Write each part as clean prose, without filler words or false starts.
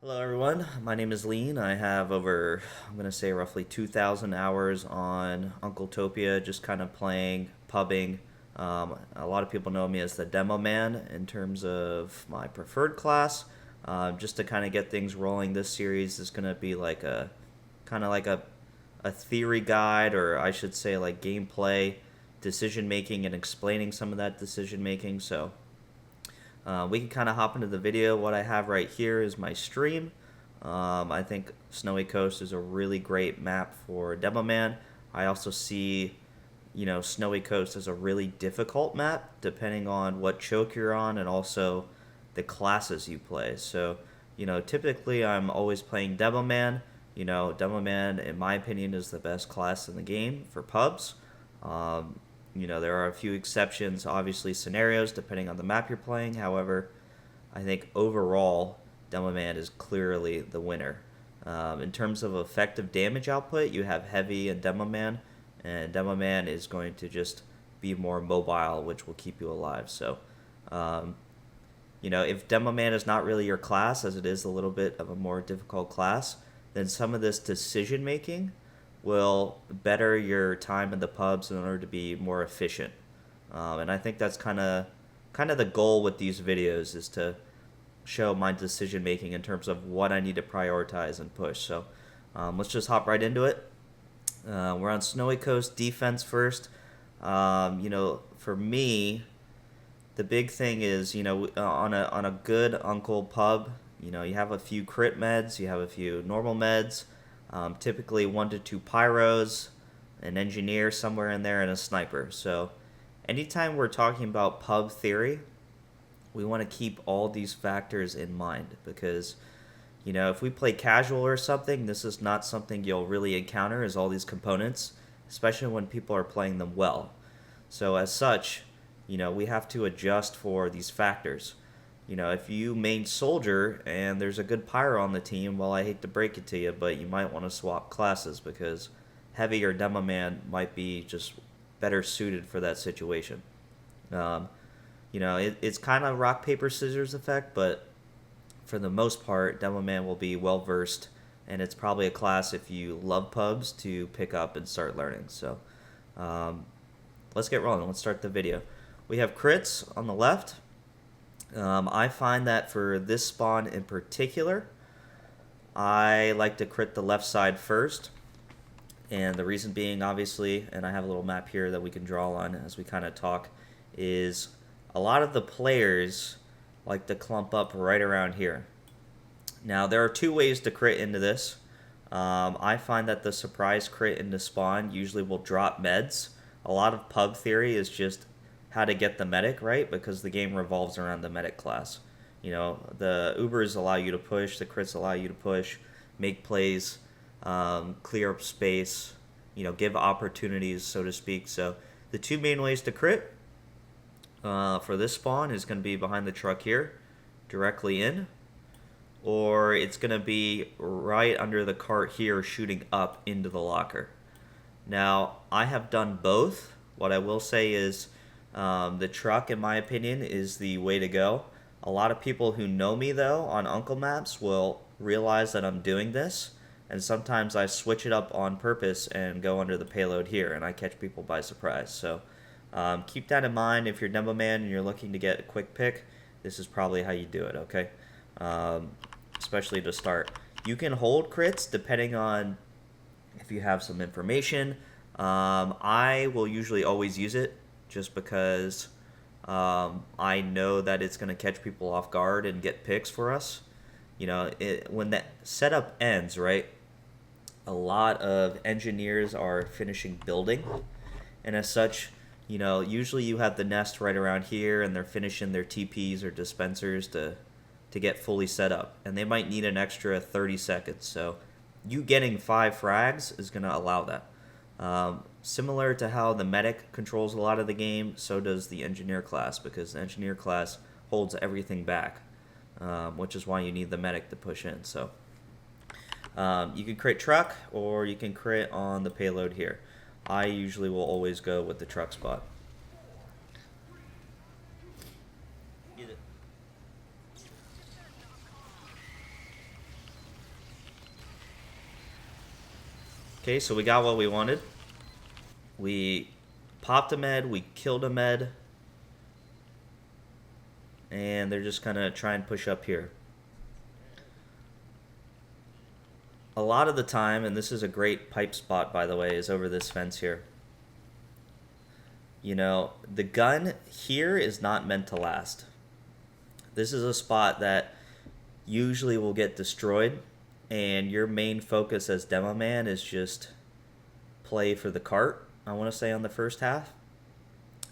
Hello everyone, my name is Lean. I have over, I'm going to say roughly 2,000 hours on Uncletopia, just kind of playing, pubbing. A lot of people know me as the Demo Man in terms of my preferred class. Just to kind of get things rolling, this series is going to be like a, kind of like a theory guide, or I should say like gameplay, decision making, and explaining some of that decision making. So we can kind of hop into the video. What I have right here is my stream. I think Snowycoast is a really great map for Demo Man. I also see, Snowycoast as a really difficult map depending on what choke you're on and also the classes you play. So, typically I'm always playing Demo Man. Demo Man, in my opinion, is the best class in the game for pubs. There are a few exceptions, obviously scenarios, depending on the map you're playing. However, I think overall, Demo Man is clearly the winner. In terms of effective damage output, you have Heavy and Demo Man is going to just be more mobile, which will keep you alive. So, if Demo Man is not really your class, as it is a little bit of a more difficult class, then some of this decision making will better your time in the pubs in order to be more efficient. And I think that's kind of the goal with these videos, is to show my decision making in terms of what I need to prioritize and push. So let's just hop right into it. We're on Snowycoast defense first. For me, the big thing is, on a good Uncle pub, you have a few crit meds, you have a few normal meds. Typically 1 to 2 pyros, an engineer somewhere in there, and a sniper. So anytime we're talking about pub theory, we want to keep all these factors in mind, because if we play casual or something, this is not something you'll really encounter, is all these components, especially when people are playing them well. So as such, we have to adjust for these factors. If you main soldier and there's a good pyro on the team, well, I hate to break it to you, but you might want to swap classes, because Heavy or Demo Man might be just better suited for that situation. It's kind of rock, paper, scissors effect, but for the most part, Demo Man will be well versed, and it's probably a class, if you love pubs, to pick up and start learning. So let's get rolling. Let's start the video. We have crits on the left. I find that for this spawn in particular, I like to crit the left side first. And the reason being, obviously, and I have a little map here that we can draw on as we kind of talk, is a lot of the players like to clump up right around here. Now, there are two ways to crit into this. I find that the surprise crit into spawn usually will drop meds. A lot of pub theory is just how to get the medic, right? Because the game revolves around the medic class. The Ubers allow you to push, the crits allow you to push, make plays, clear up space, give opportunities, so to speak. So the two main ways to crit for this spawn is going to be behind the truck here, directly in, or it's going to be right under the cart here, shooting up into the locker. Now, I have done both. What I will say is, the truck, in my opinion, is the way to go. A lot of people who know me, though, on Uncle Maps will realize that I'm doing this, and sometimes I switch it up on purpose and go under the payload here, and I catch people by surprise. So keep that in mind. If you're Demo Man and you're looking to get a quick pick, this is probably how you do it, okay? Especially to start. You can hold crits depending on if you have some information. I will usually always use it, just because I know that it's going to catch people off guard and get picks for us. When that setup ends, right, a lot of engineers are finishing building, and as such, usually you have the nest right around here, and they're finishing their TPs or dispensers to get fully set up, and they might need an extra 30 seconds. So you getting 5 frags is going to allow that. Similar to how the medic controls a lot of the game, so does the engineer class, because the engineer class holds everything back, which is why you need the medic to push in. So you can crit truck, or you can crit on the payload here. I usually will always go with the truck spot. Okay, so we got what we wanted. We popped a med, we killed a med, and they're just gonna try and push up here. A lot of the time, and this is a great pipe spot by the way, is over this fence here. You know, the gun here is not meant to last. This is a spot that usually will get destroyed, and your main focus as demo man is just play for the cart, I want to say, on the first half.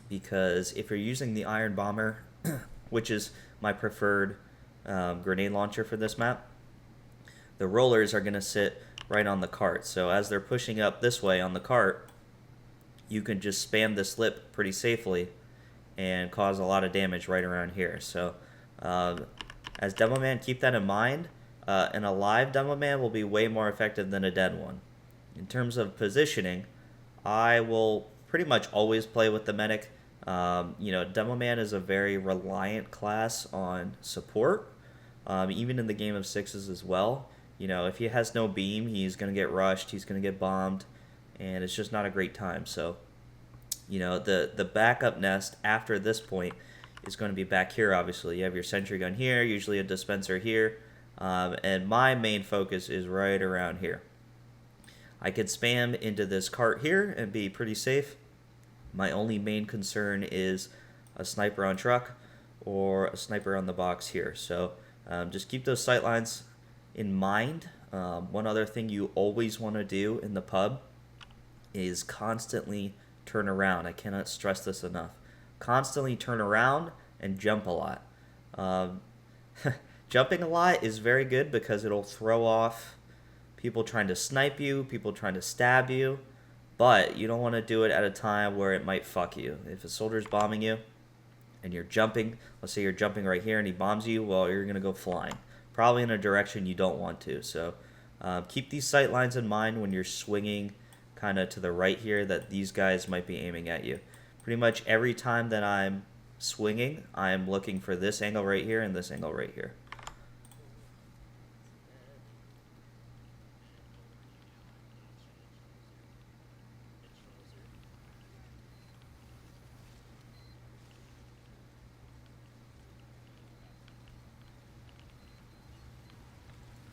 Because if you're using the Iron Bomber, which is my preferred grenade launcher for this map, the rollers are going to sit right on the cart. So as they're pushing up this way on the cart, you can just spam this lip pretty safely and cause a lot of damage right around here. So as demo man, keep that in mind. An alive demo man will be way more effective than a dead one. In terms of positioning, I will pretty much always play with the medic. You know, demo man is a very reliant class on support, even in the game of sixes as well. You know, if he has no beam, he's going to get rushed, he's going to get bombed, and it's just not a great time. So, you know, the backup nest after this point is going to be back here, obviously. You have your sentry gun here, usually a dispenser here, and my main focus is right around here. I could spam into this cart here and be pretty safe. My only main concern is a sniper on truck or a sniper on the box here. So just keep those sight lines in mind. One other thing you always want to do in the pub is constantly turn around. I cannot stress this enough. Constantly turn around and jump a lot. Jumping a lot is very good because it'll throw off people trying to snipe you, people trying to stab you, but you don't want to do it at a time where it might fuck you. If a soldier's bombing you and you're jumping, let's say you're jumping right here and he bombs you, well, you're going to go flying. Probably in a direction you don't want to. So keep these sight lines in mind when you're swinging kind of to the right here, that these guys might be aiming at you. Pretty much every time that I'm swinging, I'm looking for this angle right here and this angle right here.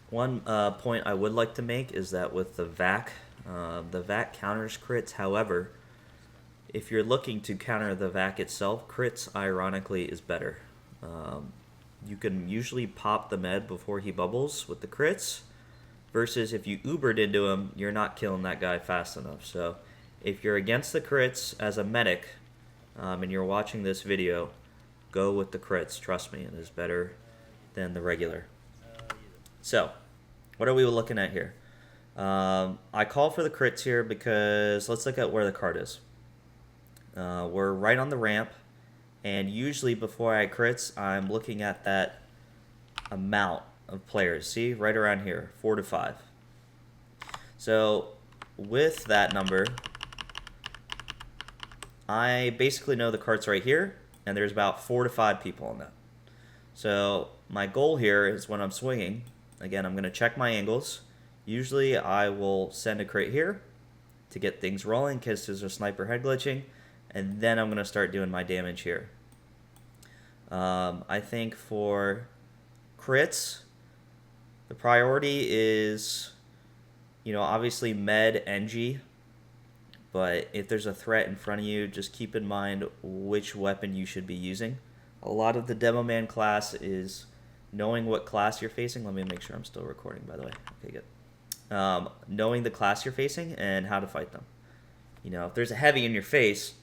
One point I would like to make is that with the VAC counters crits. However, if you're looking to counter the VAC itself, crits ironically is better. You can usually pop the med before he bubbles with the crits, versus if you Ubered into him, you're not killing that guy fast enough. So if you're against the crits as a medic and you're watching this video, go with the crits. Trust me, it is better than the regular. So, what are we looking at here? I call for the crits here because let's look at where the cart is. We're right on the ramp, and usually before I crits, I'm looking at that amount of players. See, right around here, 4 to 5. So, with that number, I basically know the cart's right here, and there's about 4 to 5 people on that. So, my goal here is when I'm swinging, again, I'm going to check my angles. Usually I will send a crit here to get things rolling because there's a sniper head glitching, and then I'm going to start doing my damage here. I think for crits, the priority is, you know, obviously med, NG, but if there's a threat in front of you, just keep in mind which weapon you should be using. A lot of the demo man class is knowing what class you're facing. Let me make sure I'm still recording, by the way. Okay, good. Knowing the class you're facing and how to fight them. You know, if there's a heavy in your face,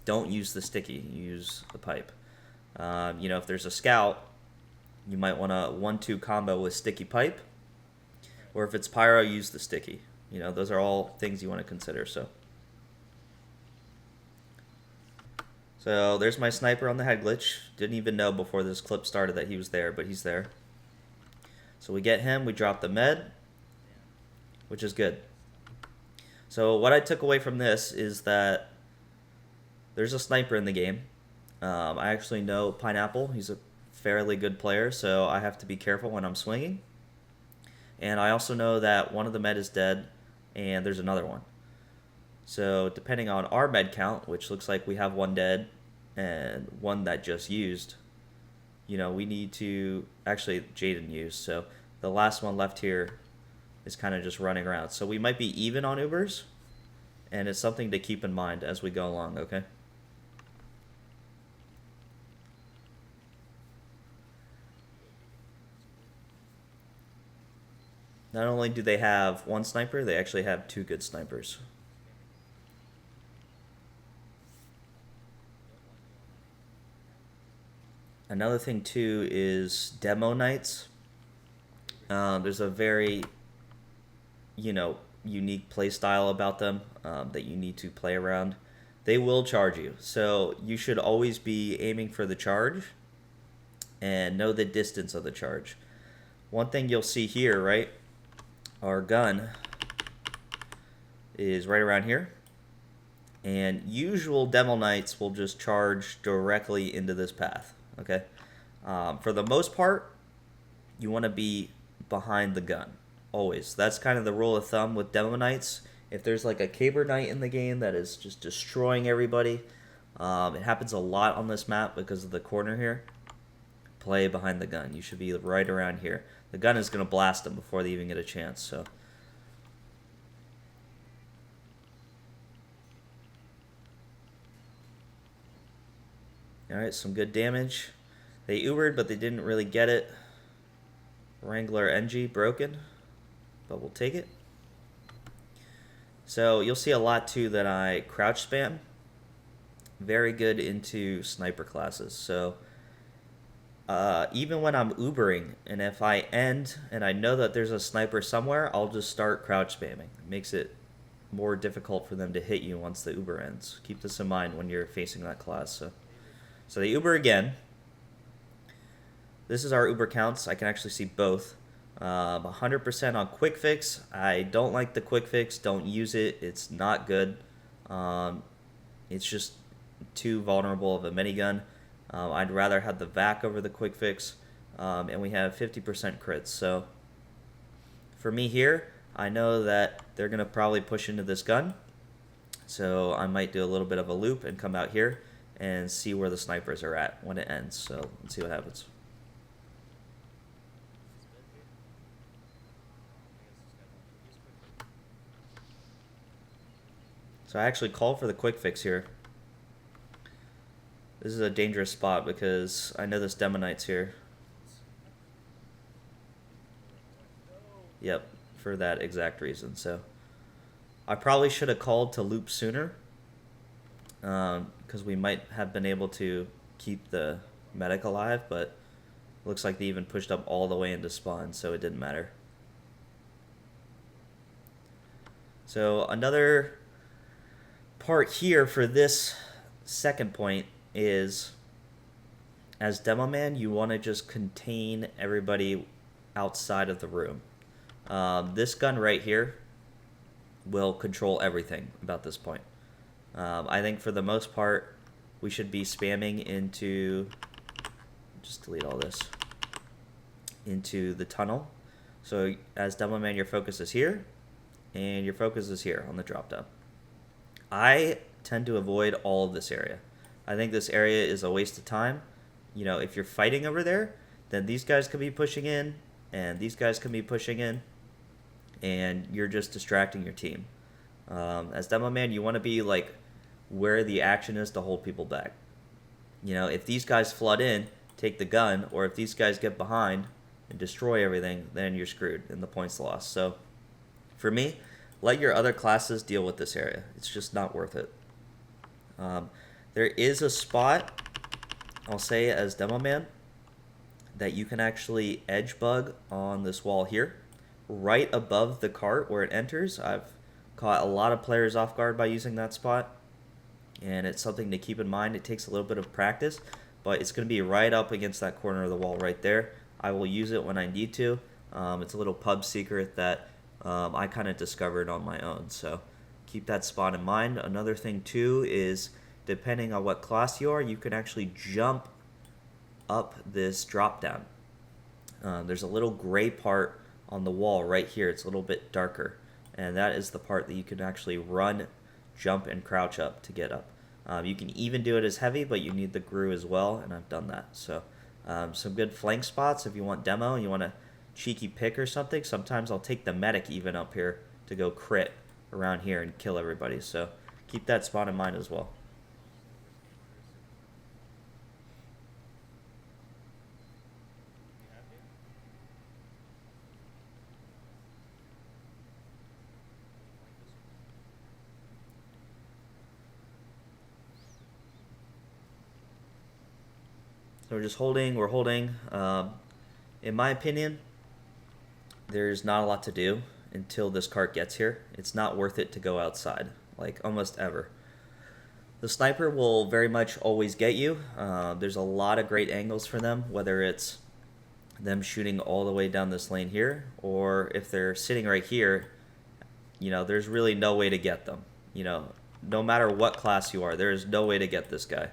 don't use the sticky. Use the pipe. You know, if there's a scout, you might want to 1-2 combo with sticky pipe. Or if it's pyro, use the sticky. You know, those are all things you want to consider. So there's my sniper on the head glitch. Didn't even know before this clip started that he was there, but he's there. So we get him, we drop the med, which is good. So what I took away from this is that there's a sniper in the game. I actually know Pineapple. He's a fairly good player, so I have to be careful when I'm swinging. And I also know that one of the med is dead. and there's another one. So depending on our med count, which looks like we have one dead and one that just used, we need to, actually Jaden used, so the last one left here is kind of just running around. So we might be even on Ubers, and it's something to keep in mind as we go along, okay? Not only do they have one sniper, they actually have two good snipers. Another thing too is demo nights. There's a very, unique play style about them that you need to play around. They will charge you, so you should always be aiming for the charge and know the distance of the charge. One thing you'll see here, right? Our gun is right around here, and usual demo nights will just charge directly into this path. Okay, for the most part, you want to be behind the gun always. That's kind of the rule of thumb with demo nights. If there's like a caber knight in the game that is just destroying everybody, it happens a lot on this map because of the corner here. Play behind the gun. You should be right around here. The gun is going to blast them before they even get a chance. So. Alright, some good damage. They Ubered, but they didn't really get it. Wrangler NG broken, but we'll take it. So you'll see a lot too that I crouch spam. Very good into sniper classes. So even when I'm Ubering, and if I end and I know that there's a sniper somewhere, I'll just start crouch spamming. It makes it more difficult for them to hit you once the Uber ends. Keep this in mind when you're facing that class. So they Uber again. This is our Uber counts. I can actually see both. 100% on quick fix. I don't like the quick fix. Don't use it. It's not good. It's just too vulnerable of a minigun. I'd rather have the VAC over the quick fix. And we have 50% crits. So for me here, I know that they're going to probably push into this gun. So I might do a little bit of a loop and come out here and see where the snipers are at when it ends. So let's see what happens. So I actually called for the quick fix here. This is a dangerous spot because I know this Demo Knight's here. Yep, for that exact reason. So I probably should have called to loop sooner, because we might have been able to keep the medic alive, but looks like they even pushed up all the way into spawn, so it didn't matter. So another part here for this second point is, as Demo Man, you want to just contain everybody outside of the room. This gun right here will control everything about this point. I think for the most part, we should be spamming into, just delete all this, into the tunnel. So as Demo Man, your focus is here, and your focus is here on the drop down. I tend to avoid all of this area. I think this area is a waste of time. If you're fighting over there, then these guys could be pushing in, and these guys can be pushing in, and you're just distracting your team. As Demo Man, you want to be like where the action is to hold people back. If these guys flood in, take the gun, or if these guys get behind and destroy everything, then you're screwed and the points lost. So for me, let your other classes deal with this area. It's just not worth it. There is a spot, I'll say as Demo Man, that you can actually edge bug on this wall here, right above the cart where it enters. I've caught a lot of players off guard by using that spot, and it's something to keep in mind. It takes a little bit of practice, but it's going to be right up against that corner of the wall right there. I will use it when I need to. It's a little pub secret that I kind of discovered on my own, so keep that spot in mind. Another thing too is, depending on what class you are, you can actually jump up this drop down. There's a little gray part on the wall right here. It's a little bit darker. and that is the part that you can actually run, jump, and crouch up to get up. You can even do it as heavy, but you need the GRU as well, and I've done that. So some good flank spots if you want demo and you want a cheeky pick or something. Sometimes I'll take the medic even up here to go crit around here and kill everybody. So keep that spot in mind as well. So we're just holding, we're holding. In my opinion, there's not a lot to do until this cart gets here. It's not worth it to go outside, like almost ever. The sniper will very much always get you. There's a lot of great angles for them, whether it's them shooting all the way down this lane here, or if they're sitting right here, there's really no way to get them. No matter what class you are, there is no way to get this guy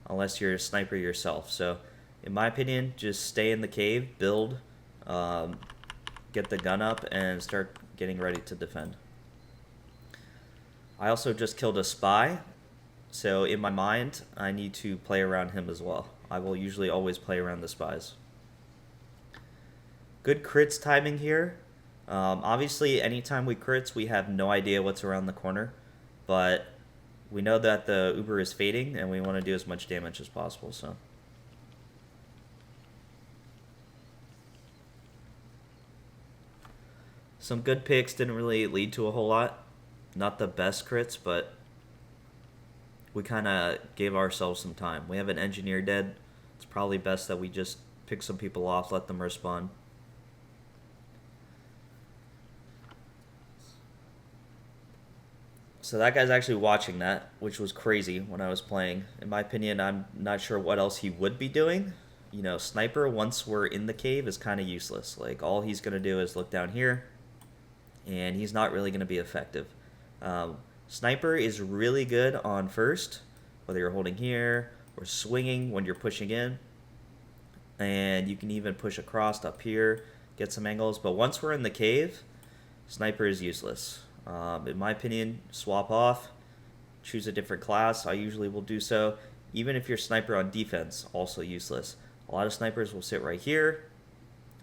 unless you're a sniper yourself. So in my opinion, just stay in the cave, build, get the gun up, and start getting ready to defend. I also just killed a spy, so in my mind, I need to play around him as well. I will usually always play around the spies. Good crits timing here. Obviously, anytime we crits, we have no idea what's around the corner, but we know that the Uber is fading, and we want to do as much damage as possible. So, some good picks didn't really lead to a whole lot. Not the best crits, but we kind of gave ourselves some time. We have an engineer dead. It's probably best that we just pick some people off, let them respawn. So that guy's actually watching that, which was crazy when I was playing. In my opinion, I'm not sure what else he would be doing. Sniper, once we're in the cave, is kind of useless. Like, all he's going to do is look down here, and he's not really going to be effective. Sniper is really good on first, whether you're holding here or swinging when you're pushing in. And you can even push across up here, get some angles. But once we're in the cave, Sniper is useless. In my opinion, swap off, choose a different class. I usually will do so. Even if you're Sniper on defense, also useless. A lot of snipers will sit right here.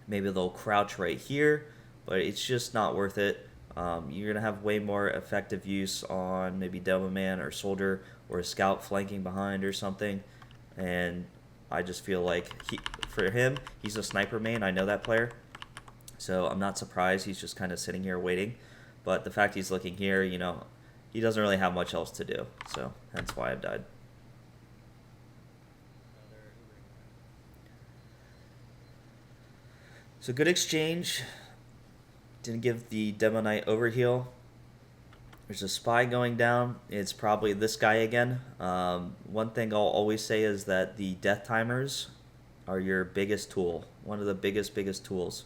Maybe they'll crouch right here, but it's just not worth it. You're going to have way more effective use on maybe Demo Man or Soldier or a Scout flanking behind or something. And I just feel like for him, he's a Sniper main. I know that player. So I'm not surprised he's just kind of sitting here waiting. But the fact he's looking here, he doesn't really have much else to do. So that's why I've died. So good exchange. Didn't give the Demo Knight overheal. There's a spy going down. It's probably this guy again. One thing I'll always say is that the death timers are your biggest tool. One of the biggest tools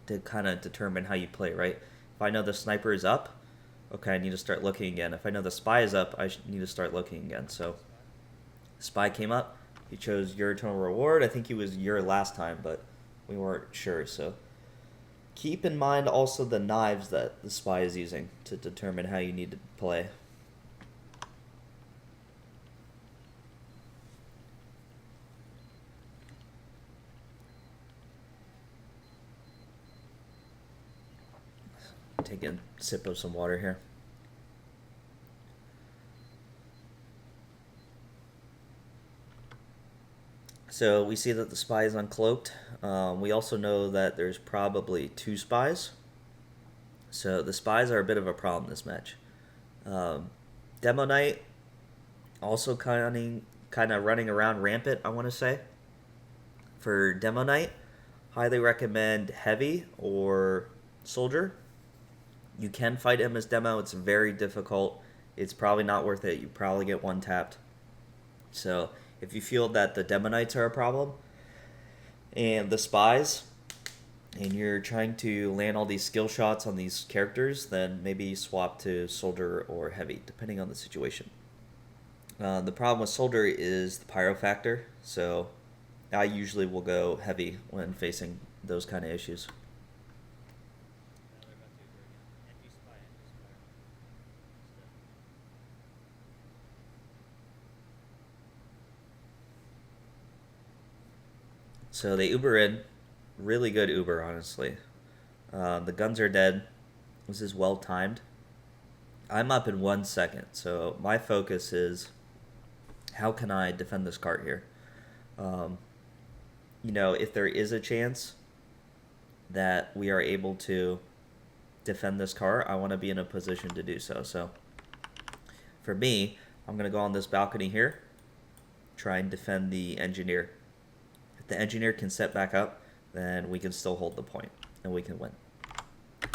to kind of determine how you play, right? If I know the sniper is up, okay, I need to start looking again. If I know the spy is up, I need to start looking again. So, spy came up. He chose your eternal reward. I think he was your last time, but we weren't sure. So, keep in mind also the knives that the spy is using to determine how you need to play. Take a sip of some water here. So we see that the spy is uncloaked. We also know that there's probably 2 spies. So the spies are a bit of a problem this match. Demo Knight also kind of running around rampant, I want to say. For Demo Knight, highly recommend Heavy or Soldier. You can fight him as Demo. It's very difficult. It's probably not worth it. You probably get one tapped. So if you feel that the Demo Knights are a problem and the spies, and you're trying to land all these skill shots on these characters, then maybe swap to Soldier or Heavy, depending on the situation. The problem with Soldier is the pyro factor, so I usually will go Heavy when facing those kind of issues. So they Uber in. Really good Uber, honestly. The guns are dead. This is well timed. I'm up in 1 second, so my focus is how can I defend this cart here? Um, if there is a chance that we are able to defend this cart, I want to be in a position to do so. So for me, I'm going to go on this balcony here, try and defend the engineer. If the engineer can set back up, then we can still hold the point and we can win.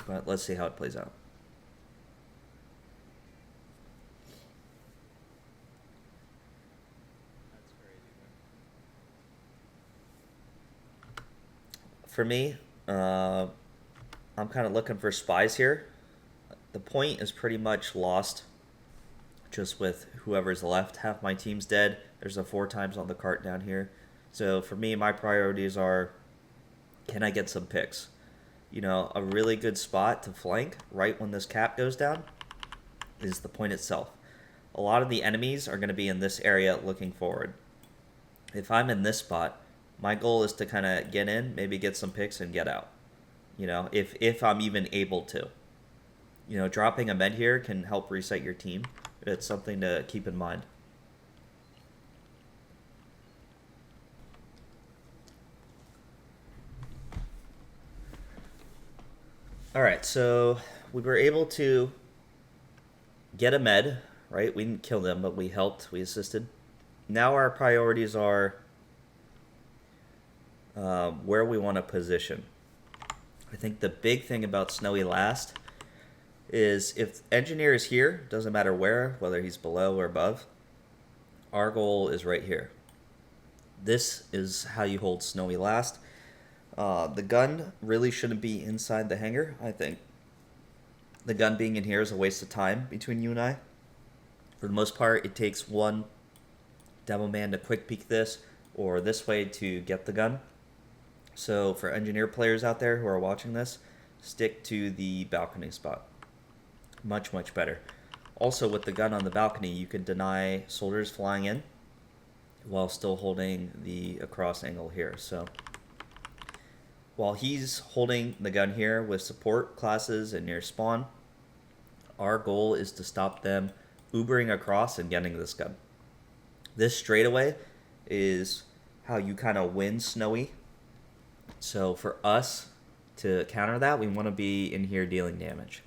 But let's see how it plays out. For me, I'm kind of looking for spies here. The point is pretty much lost just with whoever's left. Half my team's dead. There's a 4 times on the cart down here. So for me, my priorities are, can I get some picks? A really good spot to flank right when this cap goes down is the point itself. A lot of the enemies are going to be in this area looking forward. If I'm in this spot, my goal is to kind of get in, maybe get some picks and get out. If I'm even able to. Dropping a med here can help reset your team. It's something to keep in mind. All right, so we were able to get a med, right? We didn't kill them, but we helped, we assisted. Now our priorities are where we want to position. I think the big thing about Snowy last is if engineer is here, doesn't matter where, whether he's below or above, our goal is right here. This is how you hold Snowy last. The gun really shouldn't be inside the hangar, I think. The gun being in here is a waste of time between you and I. For the most part, it takes one demo man to quick peek this or this way to get the gun. So for engineer players out there who are watching this, stick to the balcony spot. Much, much better. Also, with the gun on the balcony, you can deny soldiers flying in while still holding the across angle here. So while he's holding the gun here with support classes and near spawn, our goal is to stop them Ubering across and getting this gun. This straightaway is how you kind of win Snowy. So for us to counter that, we want to be in here dealing damage.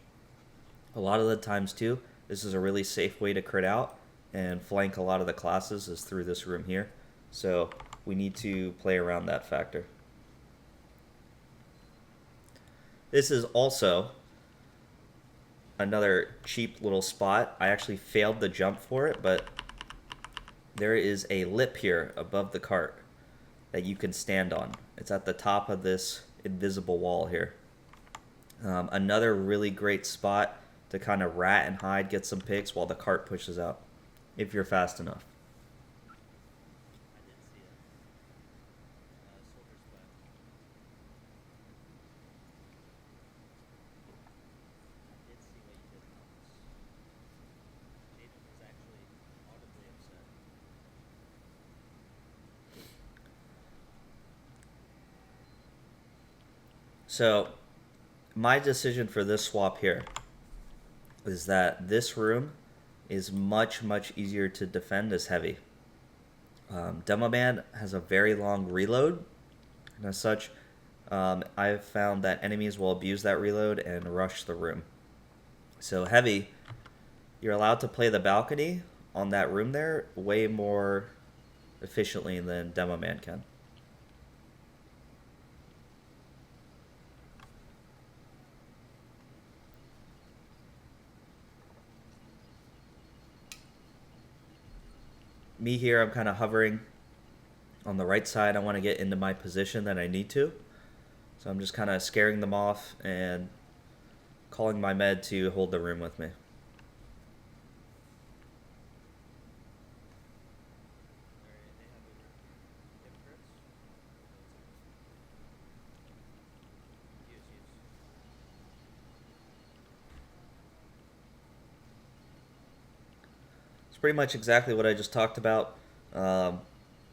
A lot of the times too, this is a really safe way to crit out and flank a lot of the classes is through this room here. So we need to play around that factor. This is also another cheap little spot. I actually failed the jump for it, but there is a lip here above the cart that you can stand on. It's at the top of this invisible wall here. Another really great spot to kind of rat and hide, get some picks while the cart pushes out, if you're fast enough. So my decision for this swap here is that this room is much, much easier to defend as heavy. Demo Man has a very long reload, and as such, I've found that enemies will abuse that reload and rush the room. So heavy, you're allowed to play the balcony on that room there way more efficiently than Demo Man can. Me here, I'm kind of hovering on the right side. I want to get into my position that I need to. So I'm just kind of scaring them off and calling my med to hold the room with me. It's pretty much exactly what I just talked about.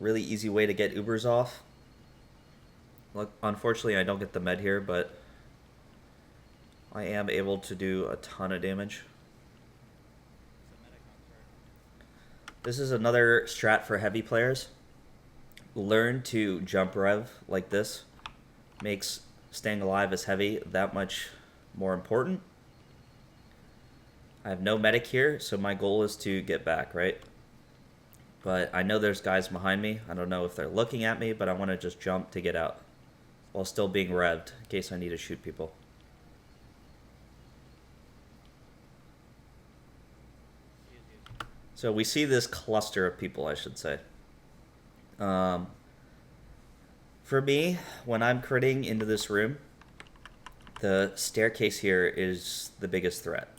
Really easy way to get Ubers off. Look, unfortunately, I don't get the med here, but I am able to do a ton of damage. This is another strat for heavy players. Learn to jump rev like this. Makes staying alive as heavy that much more important. I have no medic here, so my goal is to get back, right? But I know there's guys behind me. I don't know if they're looking at me, but I want to just jump to get out while still being revved in case I need to shoot people. So we see this cluster of people, I should say. For me, when I'm critting into this room, the staircase here is the biggest threat.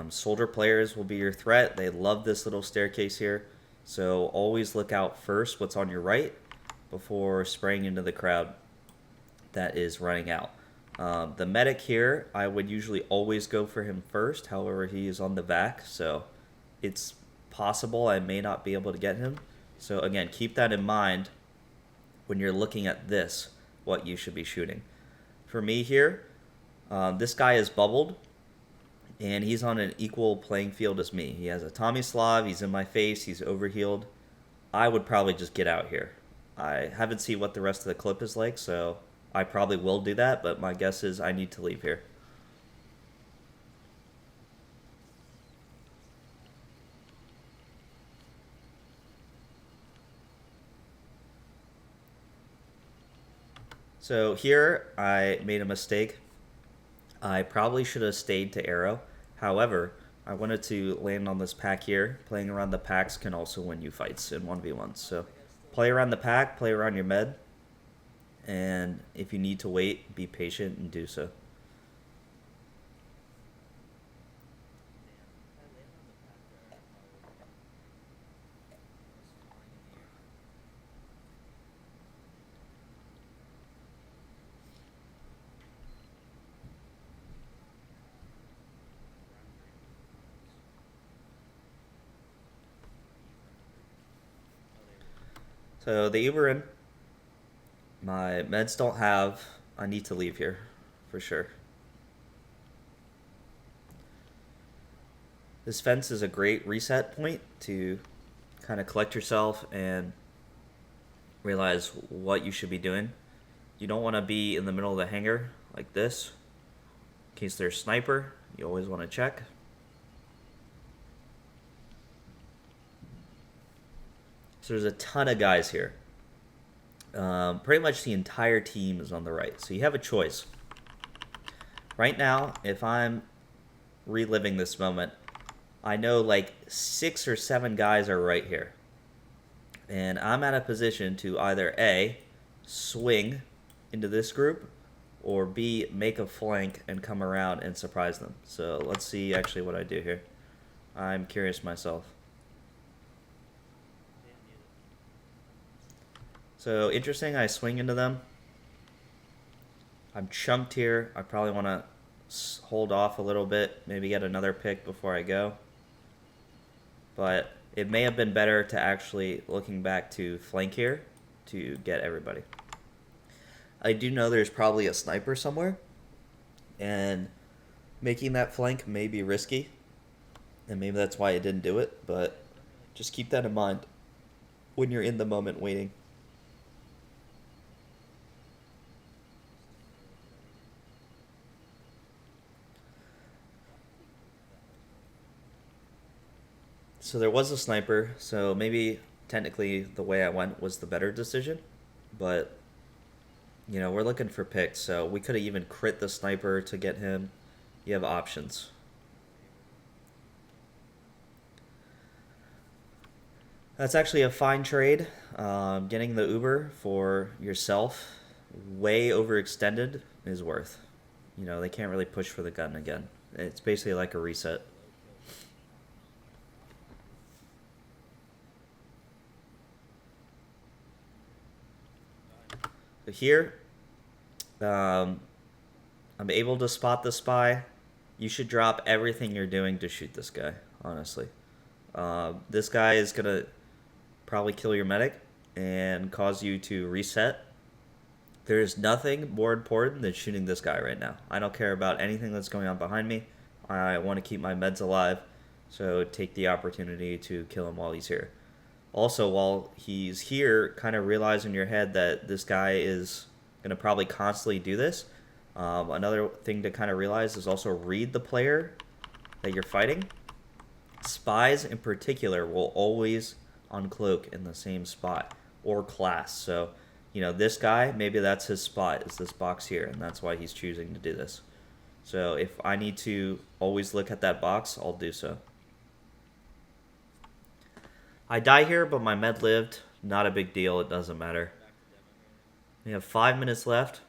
Soldier players will be your threat. They love this little staircase here. So always look out first what's on your right before spraying into the crowd that is running out. The medic here, I would usually always go for him first. However, he is on the vac, so it's possible I may not be able to get him. So again, keep that in mind when you're looking at this, what you should be shooting. For me here, this guy is bubbled, and he's on an equal playing field as me. He has a Tommy Slav, he's in my face, he's overhealed. I would probably just get out here. I haven't seen what the rest of the clip is like, so I probably will do that, but my guess is I need to leave here. So here I made a mistake. I probably should have stayed to arrow. However, I wanted to land on this pack here. Playing around the packs can also win you fights in 1v1s. So play around the pack, play around your med, and if you need to wait, be patient and do so. So the Uber in. My meds don't have. I need to leave here for sure. This fence is a great reset point to kind of collect yourself and realize what you should be doing. You don't want to be in the middle of the hangar like this. In case there's sniper, you always want to check. So there's a ton of guys here. Pretty much the entire team is on the right. So you have a choice. Right now, if I'm reliving this moment, I know like 6 or 7 guys are right here. And I'm at a position to either A, swing into this group, or B, make a flank and come around and surprise them. So let's see actually what I do here. I'm curious myself. So interesting, I swing into them. I'm chunked here. I probably want to hold off a little bit, maybe get another pick before I go. But it may have been better to actually, looking back, to flank here to get everybody. I do know there's probably a sniper somewhere, and making that flank may be risky, and maybe that's why I didn't do it, but just keep that in mind when you're in the moment waiting. So there was a sniper, so maybe technically the way I went was the better decision, but you know, we're looking for picks, so we could have even crit the sniper to get him. You have options. That's actually a fine trade. Getting the Uber for yourself, way overextended, is worth. You know, they can't really push for the gun again. It's basically like a reset. So here, I'm able to spot the spy. You should drop everything you're doing to shoot this guy, honestly. This guy is going to probably kill your medic and cause you to reset There is nothing more important than shooting this guy right now. I don't care about anything that's going on behind me. I want to keep my meds alive, so take the opportunity to kill him while he's here. Also, while he's here, kind of realize in your head that this guy is going to probably constantly do this. Another thing to kind of realize is also read the player that you're fighting. Spies in particular will always uncloak in the same spot or class. So, this guy, maybe that's his spot, is this box here, and that's why he's choosing to do this. So if I need to always look at that box, I'll do so. I die here, but my med lived. Not a big deal, it doesn't matter. We have 5 minutes left.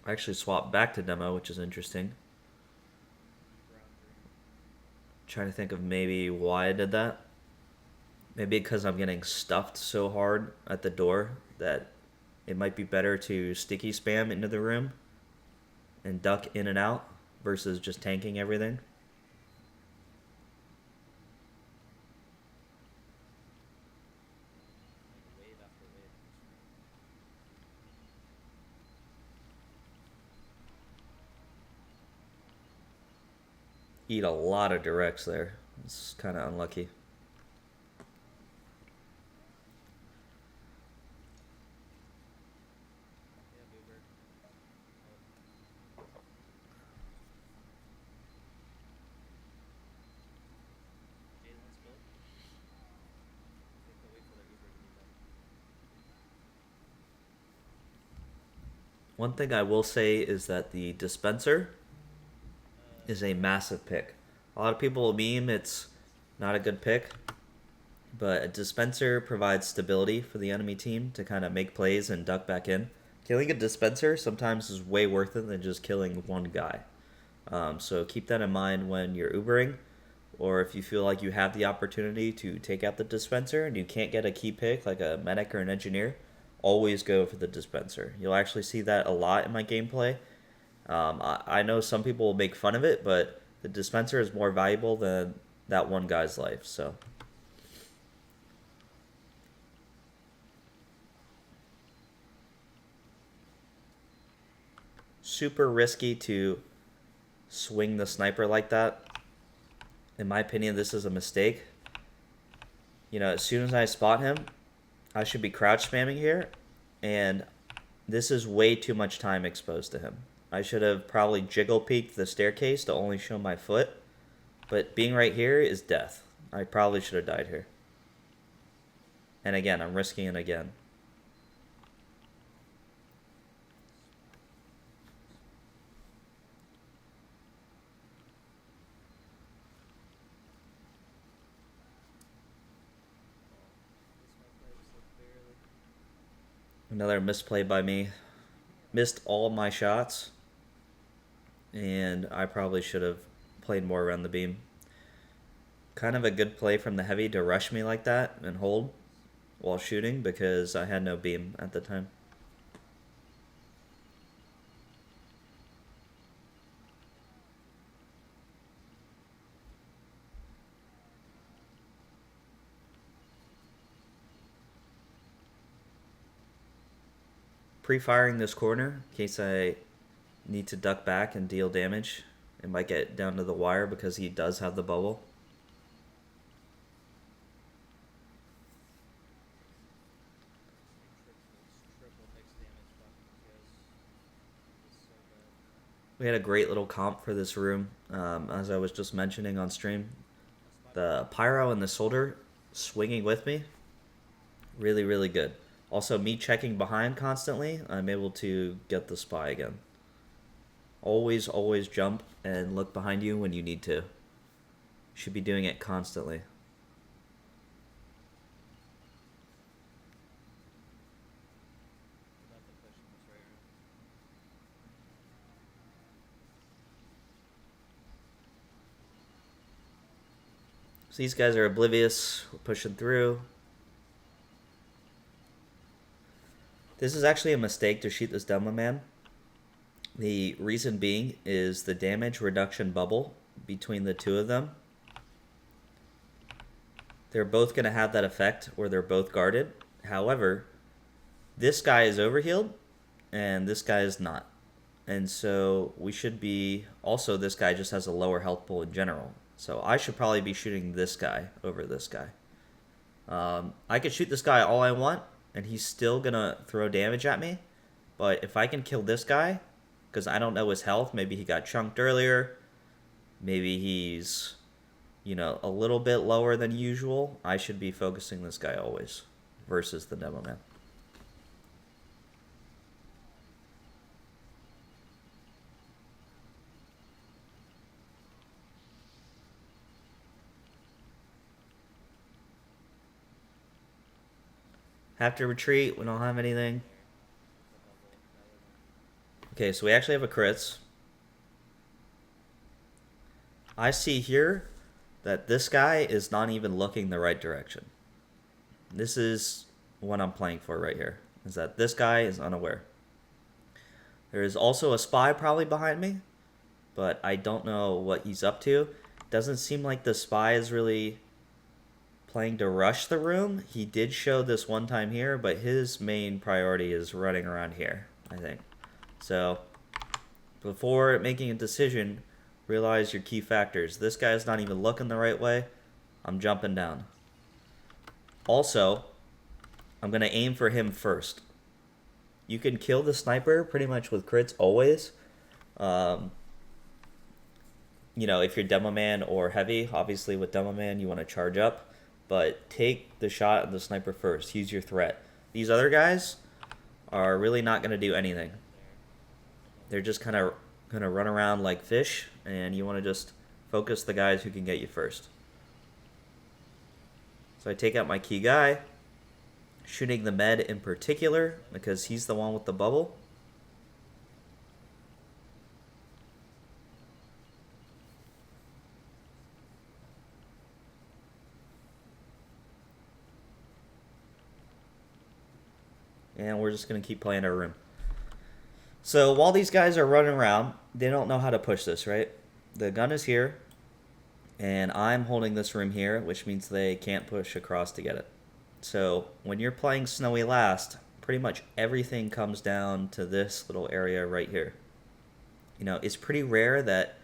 I actually swapped back to demo, which is interesting. Trying to think of maybe why I did that. Maybe because I'm getting stuffed so hard at the door that it might be better to sticky spam into the room and duck in and out versus just tanking everything. Eat a lot of directs there. It's kind of unlucky. One thing I will say is that the dispenser is a massive pick. A lot of people will meme it's not a good pick, but a dispenser provides stability for the enemy team to kind of make plays and duck back in. Killing a dispenser sometimes is way worth it than just killing one guy. So keep that in mind when you're Ubering, or if you feel like you have the opportunity to take out the dispenser and you can't get a key pick like a medic or an engineer, always go for the dispenser. You'll actually see that a lot in my gameplay. I know some people will make fun of it, but the dispenser is more valuable than that one guy's life. So super risky to swing the sniper like that. In my opinion, this is a mistake. As soon as I spot him, I should be crouch spamming here, and this is way too much time exposed to him. I should have probably jiggle peeked the staircase to only show my foot, but being right here is death. I probably should have died here. And again, I'm risking it again. Another misplay by me. Missed all my shots, and I probably should have played more around the beam. Kind of a good play from the heavy to rush me like that and hold while shooting because I had no beam at the time. Pre-firing this corner in case I need to duck back and deal damage. It might get down to the wire because he does have the bubble. We had a great little comp for this room, as I was just mentioning on stream. The pyro and the soldier swinging with me, really, really good. Also, me checking behind constantly, I'm able to get the spy again. Always, always jump and look behind you when you need to. Should be doing it constantly. So these guys are oblivious. We're pushing through. This is actually a mistake to shoot this demo man. The reason being is the damage reduction bubble between the two of them. They're both going to have that effect where they're both guarded. However, This guy is overhealed, and this guy is not. And so we should be, also this guy just has a lower health pool in general. So I should probably be shooting this guy over this guy. I could shoot this guy all I want, and he's still gonna throw damage at me. But if I can kill this guy, because I don't know his health, maybe he got chunked earlier, maybe he's, you know, a little bit lower than usual, I should be focusing this guy always versus the demo man. Have to retreat. We don't have anything. Okay, so we actually have a crits. I see here that this guy is not even looking the right direction. This is what I'm playing for right here, is that this guy is unaware. There is also a spy probably behind me, but I don't know what he's up to. Doesn't seem like the spy is really playing to rush the room. He did show this one time here, but his main priority is running around here, I think. So before making a decision, realize your key factors. This guy's not even looking the right way. I'm jumping down. Also, I'm going to aim for him first. You can kill the sniper pretty much with crits always. You know, if you're demo man or heavy, obviously with demo man you want to charge up. But take the shot of the sniper first. Use your threat. These other guys are really not going to do anything. They're just kind of going to run around like fish, and you want to just focus the guys who can get you first. So I take out my key guy, shooting the med in particular because he's the one with the bubble. And we're just going to keep playing our room. So while these guys are running around, they don't know how to push this, right? The gun is here, and I'm holding this room here, which means they can't push across to get it. So when you're playing Snowy last, pretty much everything comes down to this little area right here. You know, it's pretty rare that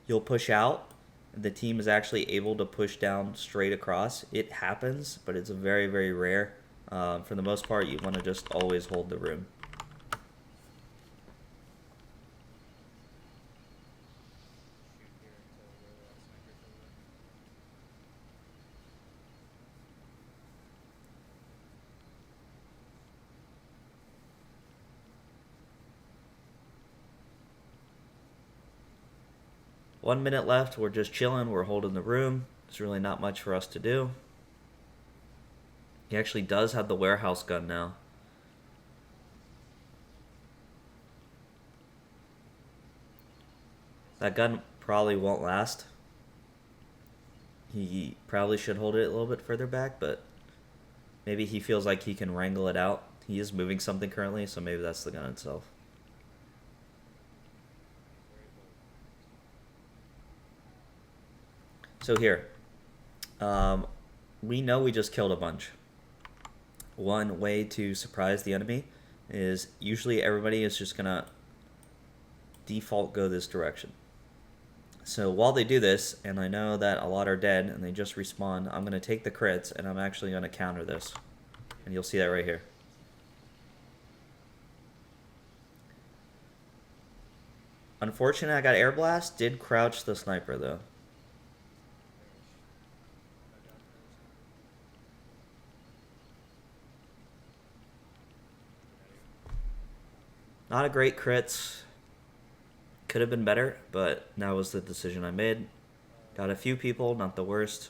you'll push out, the team is actually able to push down straight across. It happens, but it's very, very rare. For the most part, you want to just always hold the room. One minute left. We're just chilling. We're holding the room. There's really not much for us to do. He actually does have the warehouse gun now. That gun probably won't last. He probably should hold it a little bit further back, but maybe he feels like he can wrangle it out. He is moving something currently, so maybe that's the gun itself. So here, we know we just killed a bunch. One way to surprise the enemy is usually everybody is just gonna default go this direction. So while they do this, and I know that a lot are dead and they just respawn, I'm gonna take the crits and I'm actually gonna counter this. And you'll see that right here. Unfortunately, I got air blast, did crouch the sniper though. Not a great crits. Could have been better, but that was the decision I made. Got a few people, not the worst.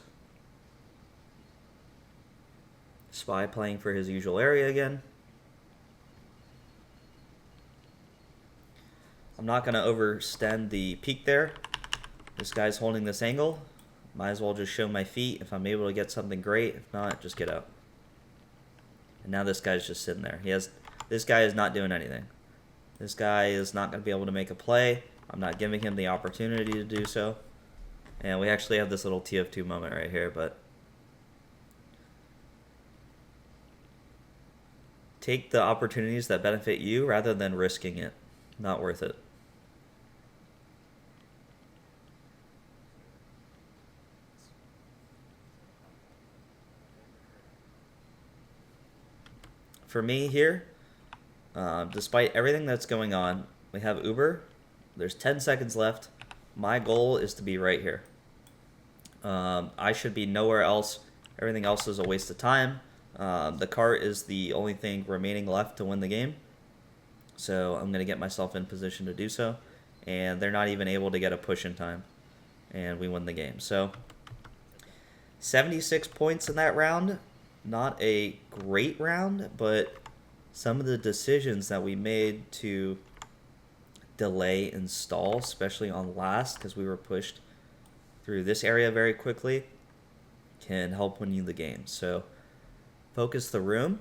Spy playing for his usual area again. I'm not going to overextend the peak there. This guy's holding this angle. Might as well just show my feet. If I'm able to get something great. If not, just get out. And now this guy's just sitting there. This guy is not doing anything. This guy is not going to be able to make a play. I'm not giving him the opportunity to do so. And we actually have this little TF2 moment right here, but take the opportunities that benefit you rather than risking it. Not worth it. For me here, despite everything that's going on, we have Uber. There's 10 seconds left. My goal is to be right here. I should be nowhere else. Everything else is a waste of time. The cart is the only thing remaining left to win the game. So I'm going to get myself in position to do so. And they're not even able to get a push in time. And we win the game. So 76 points in that round. Not a great round, but some of the decisions that we made to delay and stall, especially on last, because we were pushed through this area very quickly, can help win you the game. So focus the room.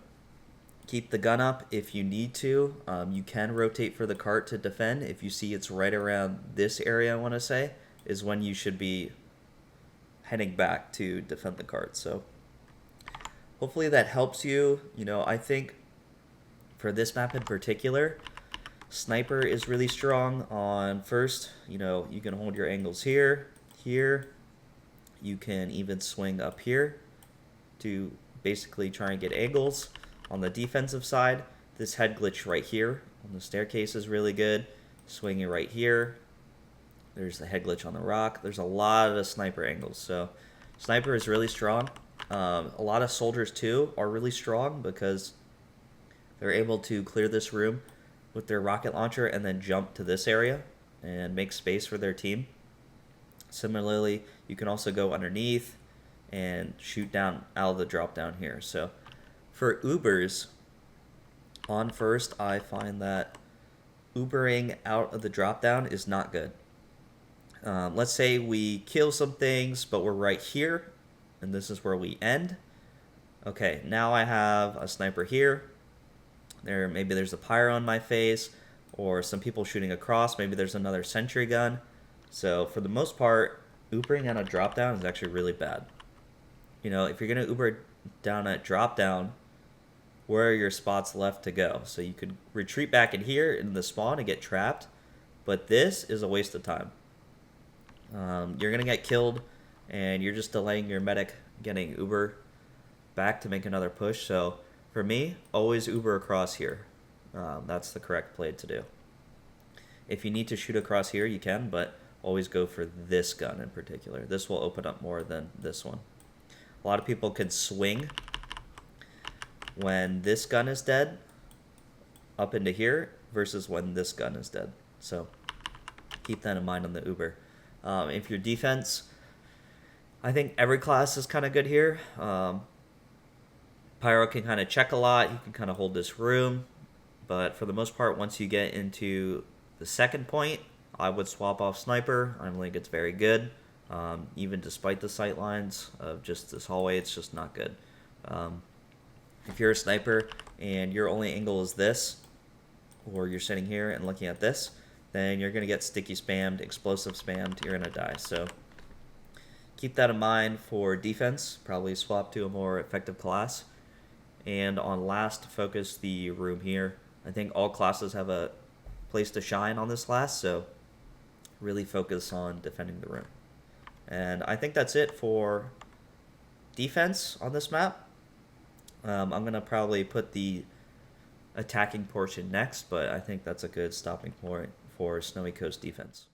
Keep the gun up if you need to. You can rotate for the cart to defend. If you see it's right around this area, I want to say, is when you should be heading back to defend the cart. So hopefully that helps you. I think for this map in particular, Sniper is really strong on first. You can hold your angles here, here. You can even swing up here to basically try and get angles. On the defensive side, this head glitch right here on the staircase is really good. Swinging right here. There's the head glitch on the rock. There's a lot of sniper angles. So Sniper is really strong. A lot of soldiers too are really strong because they're able to clear this room with their rocket launcher and then jump to this area and make space for their team. Similarly, you can also go underneath and shoot down out of the drop down here. So for Ubers, on first, I find that Ubering out of the drop down is not good. Let's say we kill some things, but we're right here, and this is where we end. Okay, now I have a sniper here. Maybe there's a pyro on my face, or some people shooting across. Maybe there's another sentry gun. So for the most part, Ubering on a drop down is actually really bad. If you're gonna Uber down at drop down, where are your spots left to go? So you could retreat back in here in the spawn and get trapped, but this is a waste of time. You're gonna get killed, and you're just delaying your medic getting Uber back to make another push. So for me, always Uber across here. That's the correct play to do. If you need to shoot across here, you can, but always go for this gun in particular. This will open up more than this one. A lot of people can swing when this gun is dead up into here versus when this gun is dead. So keep that in mind on the Uber. If your defense, I think every class is kind of good here. Pyro can kind of check a lot. He can kind of hold this room. But for the most part, once you get into the second point, I would swap off Sniper. I don't think it's very good. Even despite the sight lines of just this hallway, it's just not good. If you're a sniper and your only angle is this, or you're sitting here and looking at this, then you're going to get sticky spammed, explosive spammed, you're going to die. So keep that in mind for defense. Probably swap to a more effective class. And on last, focus the room here. I think all classes have a place to shine on this last, so really focus on defending the room. And I think that's it for defense on this map. I'm going to probably put the attacking portion next, but I think that's a good stopping point for Snowycoast defense.